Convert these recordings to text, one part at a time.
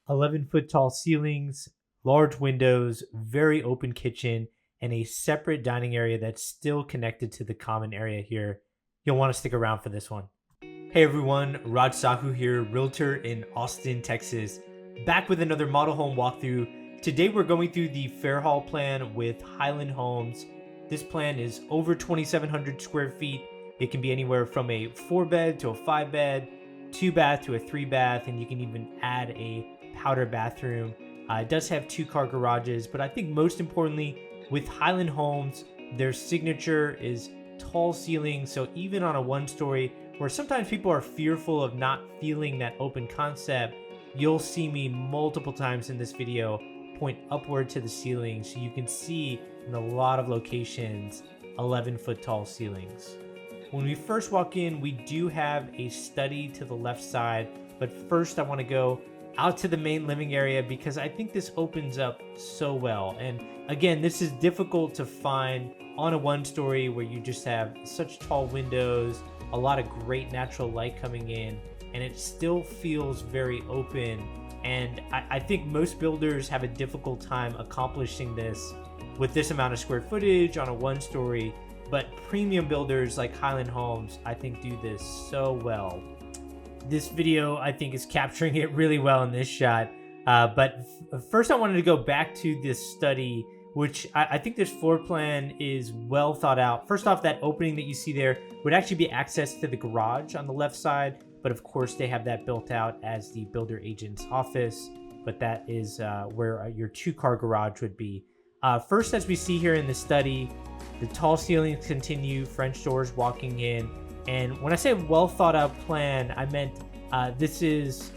11-foot tall ceilings, large windows, very open kitchen, and a separate dining area that's still connected to the common area here. You'll want to stick around for this one. Hey everyone, Raj Sahu here, realtor in Austin, Texas, back with another model home walkthrough. Today we're going through the Fairhall plan with Highland Homes. This plan is over 2,700 square feet. It can be anywhere from a 4-bed to a 5-bed, 2-bath to a 3-bath, and you can even add a powder bathroom. It does have 2-car garages, but I think most importantly, with Highland Homes, their signature is tall ceilings. So even on a 1-story, where sometimes people are fearful of not feeling that open concept, you'll see me multiple times in this video point upward to the ceiling, so you can see in a lot of locations 11-foot tall ceilings. When we first walk in, we do have a study to the left side, but first I want to go out to the main living area because I think this opens up so well. And again, this is difficult to find on a 1-story where you just have such tall windows, a lot of great natural light coming in, and it still feels very open. And I think most builders have a difficult time accomplishing this with this amount of square footage on a 1-story, but premium builders like Highland Homes, I think, do this so well. This video, I think, is capturing it really well in this shot. But first I wanted to go back to this study, which I think this floor plan is well thought out. First off, that opening that you see there would actually be access to the garage on the left side, but of course they have that built out as the builder agent's office, but that is where your 2-car garage would be. First, as we see here in the study, the tall ceilings continue, French doors walking in, and when I say well thought out plan, I meant this is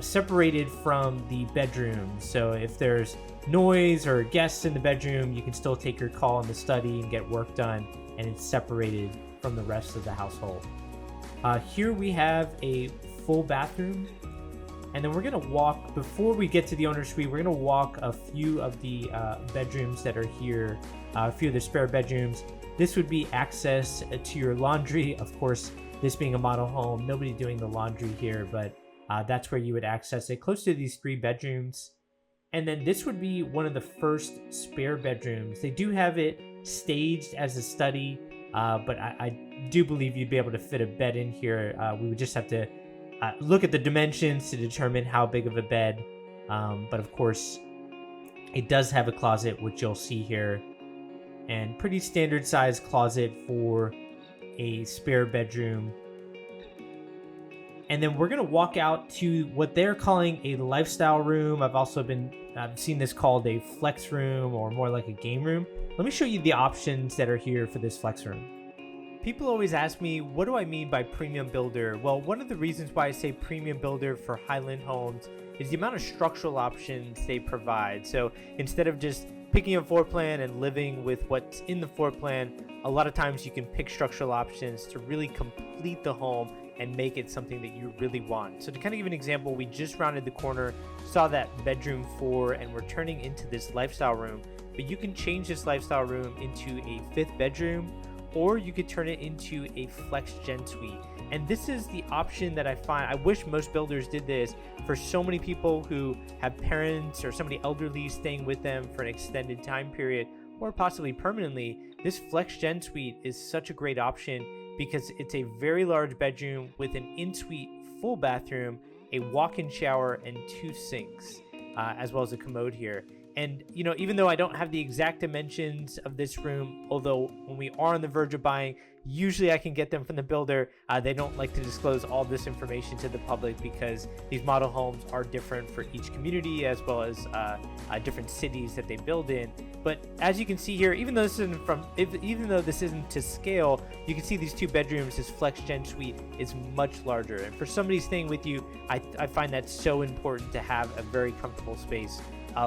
separated from the bedroom. So if there's noise or guests in the bedroom, you can still take your call in the study and get work done, and it's separated from the rest of the household. Here we have a full bathroom, and then we're gonna walk, before we get to the owner's suite, we're gonna walk a few of the bedrooms that are here, a few of the spare bedrooms. This would be access to your laundry. Of course, this being a model home, nobody doing the laundry here, but that's where you would access it, close to these 3 bedrooms. And then this would be one of the first spare bedrooms. They do have it staged as a study, but I do believe you'd be able to fit a bed in here. We would just have to look at the dimensions to determine how big of a bed. But of course, it does have a closet, which you'll see here, and pretty standard size closet for a spare bedroom. And then we're gonna walk out to what they're calling a lifestyle room. I've seen this called a flex room, or more like a game room. Let me show you the options that are here for this flex room. People always ask me, what do I mean by premium builder? Well, one of the reasons why I say premium builder for Highland Homes is the amount of structural options they provide. So instead of just picking a floor plan and living with what's in the floor plan, a lot of times you can pick structural options to really complete the home and make it something that you really want. So to kind of give an example, we just rounded the corner, saw that bedroom 4, and we're turning into this lifestyle room. But you can change this lifestyle room into a 5th bedroom, or you could turn it into a flex gen suite. And this is the option that I find, I wish most builders did this for so many people who have parents or somebody elderly staying with them for an extended time period, or possibly permanently. This flex gen suite is such a great option because it's a very large bedroom with an in-suite full bathroom, a walk-in shower, and 2 sinks, as well as a commode here. And, you know, even though I don't have the exact dimensions of this room, although when we are on the verge of buying, usually I can get them from the builder. They don't like to disclose all this information to the public because these model homes are different for each community, as well as different cities that they build in. But as you can see here, even though this isn't to scale, you can see these 2 bedrooms. This flex gen suite is much larger, and for somebody staying with you, I find that so important to have a very comfortable space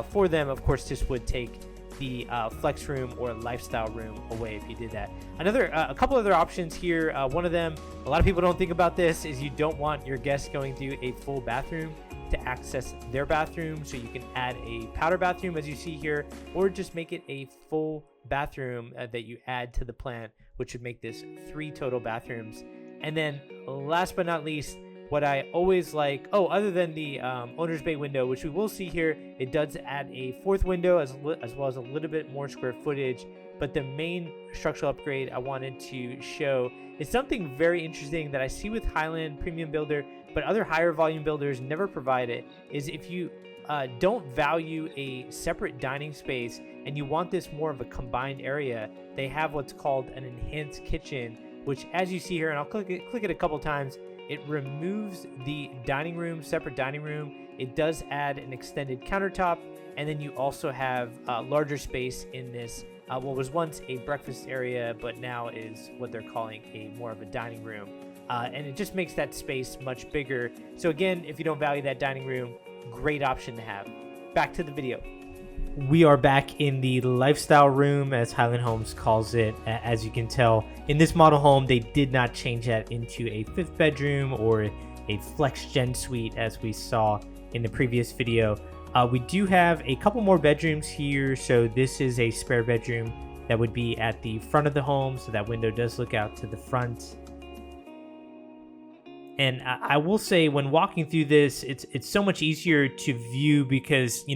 for them. Of course, this would take the flex room or lifestyle room away if you did that. A couple other options here. One of them, a lot of people don't think about this, is you don't want your guests going through a full bathroom to access their bathroom. So you can add a powder bathroom, as you see here, or just make it a full bathroom that you add to the plan, which would make this 3 total bathrooms. And then last but not least, what I always like, other than the owner's bay window, which we will see here, it does add a fourth window as well as a little bit more square footage. But the main structural upgrade I wanted to show is something very interesting that I see with Highland Premium Builder, but other higher volume builders never provide it, is if you don't value a separate dining space and you want this more of a combined area, they have what's called an enhanced kitchen, which, as you see here, and I'll click it a couple times, it removes the dining room, separate dining room. It does add an extended countertop, and then you also have larger space in this, what was once a breakfast area, but now is what they're calling a more of a dining room. And it just makes that space much bigger. So again, if you don't value that dining room, great option to have. Back to the video. We are back in the lifestyle room, as Highland Homes calls it. As you can tell, in this model home, they did not change that into a 5th bedroom or a flex gen suite as we saw in the previous video. We do have a couple more bedrooms here. So this is a spare bedroom that would be at the front of the home. So that window does look out to the front. And I will say, when walking through this, it's so much easier to view because, I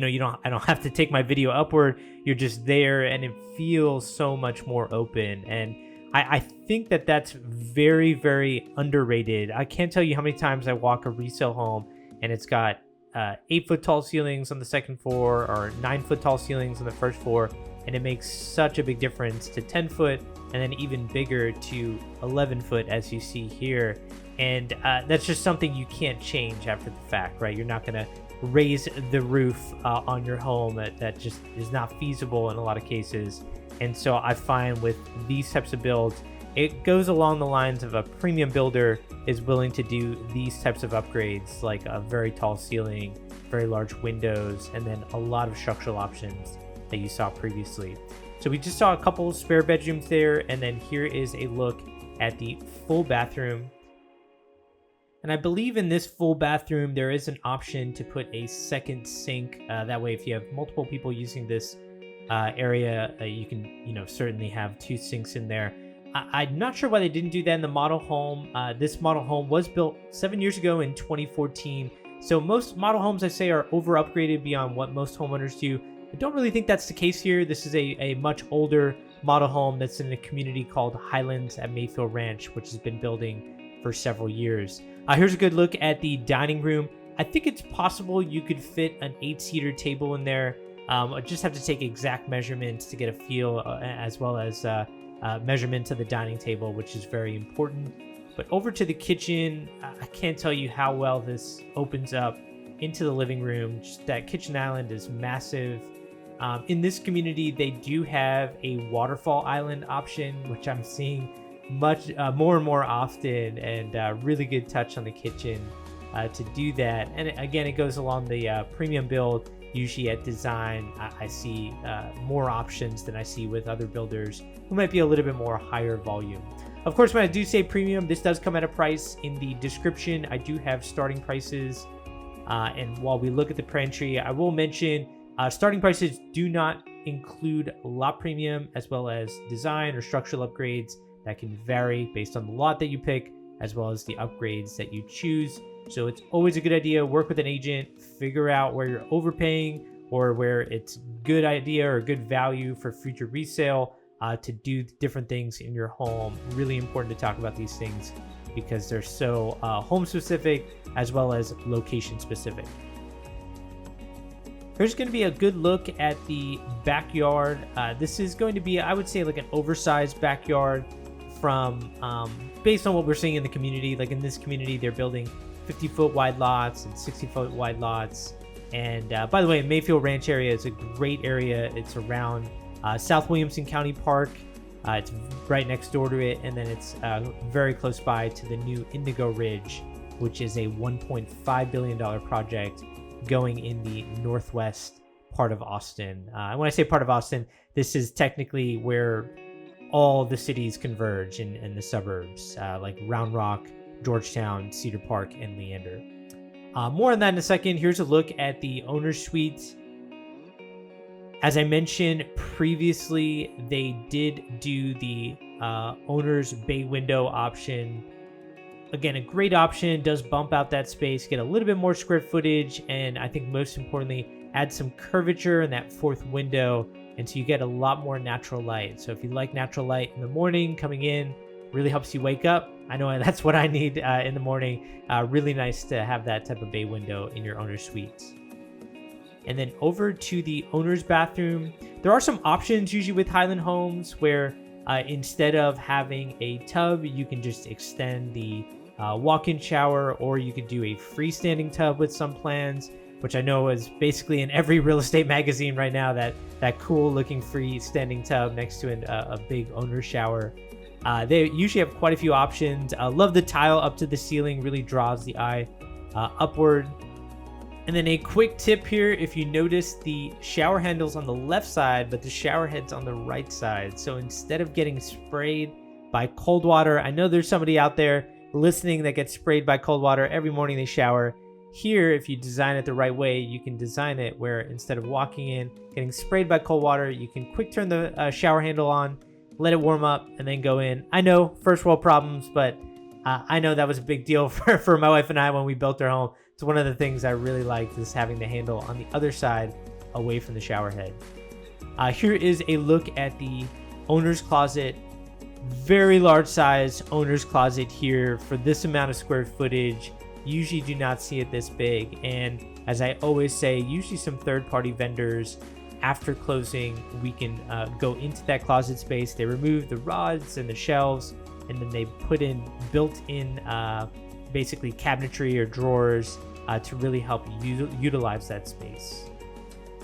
don't have to take my video upward. You're just there, and it feels so much more open. And I think that that's very, very underrated. I can't tell you how many times I walk a resale home and it's got 8-foot tall ceilings on the second floor or 9-foot tall ceilings on the first floor, and it makes such a big difference to 10-foot and then even bigger to 11-foot, as you see here. And that's just something you can't change after the fact, right? You're not going to raise the roof on your home. That just is not feasible in a lot of cases. And so I find with these types of builds, it goes along the lines of a premium builder is willing to do these types of upgrades, like a very tall ceiling, very large windows, and then a lot of structural options that you saw previously. So we just saw a couple spare bedrooms there, and then here is a look at the full bathroom. And I believe in this full bathroom, there is an option to put a second sink. That way, if you have multiple people using this area, you can, certainly have 2 sinks in there. I'm not sure why they didn't do that in the model home. This model home was built 7 years ago in 2014. So most model homes, I say, are over upgraded beyond what most homeowners do. I don't really think that's the case here. This is a much older model home that's in a community called Highlands at Mayfield Ranch, which has been building for several years. Here's a good look at the dining room. I think it's possible you could fit an 8-seater table in there. I just have to take exact measurements to get a feel, as well as measurements of the dining table, which is very important. But over to the kitchen, I can't tell you how well this opens up into the living room. Just that kitchen island is massive. In this community, they do have a waterfall island option, which I'm seeing much more and more often, and really good touch on the kitchen to do that. And again, it goes along the premium build. Usually at design, I see more options than I see with other builders who might be a little bit more higher volume. Of course, when I do say premium, this does come at a price. In the description, I do have starting prices. And while we look at the Pantry, I will mention starting prices do not include lot premium, as well as design or structural upgrades that can vary based on the lot that you pick, as well as the upgrades that you choose. So it's always a good idea, work with an agent, figure out where you're overpaying or where it's good idea or good value for future resale to do different things in your home. Really important to talk about these things because they're so home specific as well as location specific. Here's going to be a good look at the backyard. This is going to be, I would say, like an oversized backyard from based on what we're seeing in the community. Like in this community, they're building 50-foot wide lots and 60-foot wide lots. And by the way, Mayfield Ranch area is a great area. It's around South Williamson County Park. It's right next door to it, and then it's very close by to the new Indigo Ridge, which is a $1.5 billion project going in the northwest part of Austin. And when I say part of Austin, this is technically where all the cities converge in the suburbs, like Round Rock, Georgetown, Cedar Park, and Leander. More on that in a second. Here's a look at the owner's suite. As I mentioned previously, they did do the owner's bay window option. again, a great option. Does bump out that space, get a little bit more square footage, and I think most importantly, add some curvature in that fourth window, and so you get a lot more natural light. So if you like natural light in the morning coming in, really helps you wake up. I know that's what I need in the morning. Really nice to have that type of bay window in your owner's suites. And then over to the owner's bathroom, there are some options usually with Highland Homes where instead of having a tub, you can just extend the walk-in shower, or you could do a freestanding tub with some plans, which I know is basically in every real estate magazine right now, that cool looking freestanding tub next to a big owner's shower. They usually have quite a few options. Love the tile up to the ceiling, really draws the eye upward. And then a quick tip here, if you notice the shower handle's on the left side, but the shower head's on the right side. So instead of getting sprayed by cold water, I know there's somebody out there listening that gets sprayed by cold water every morning they shower. Here, if you design it the right way, you can design it where instead of walking in, getting sprayed by cold water, you can quick turn the shower handle on, let it warm up, and then go in. I know, first world problems, but I know that was a big deal for my wife and I when we built our home. It's one of the things I really liked, is having the handle on the other side away from the shower head. Here is a look at the owner's closet. Very large size owner's closet here for this amount of square footage. Usually do not see it this big. And as I always say, usually some third-party vendors, after closing, we can go into that closet space. They remove the rods and the shelves, and then they put in built-in basically cabinetry or drawers to really help utilize that space.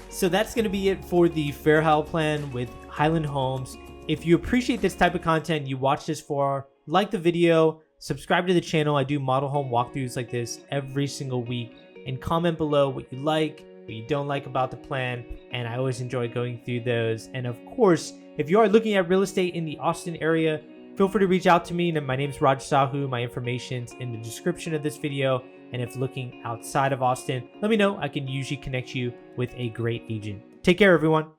So that's going to be it for the Fairhall plan with Highland Homes. If you appreciate this type of content, you watch this for, like the video, subscribe to the channel. I do model home walkthroughs like this every single week, and comment below what you like, what you don't like about the plan, and I always enjoy going through those. And of course, if you are looking at real estate in the Austin area, feel free to reach out to me. My name is Raj Sahu. My information's in the description of this video. And if looking outside of Austin, let me know. I can usually connect you with a great agent. Take care, everyone.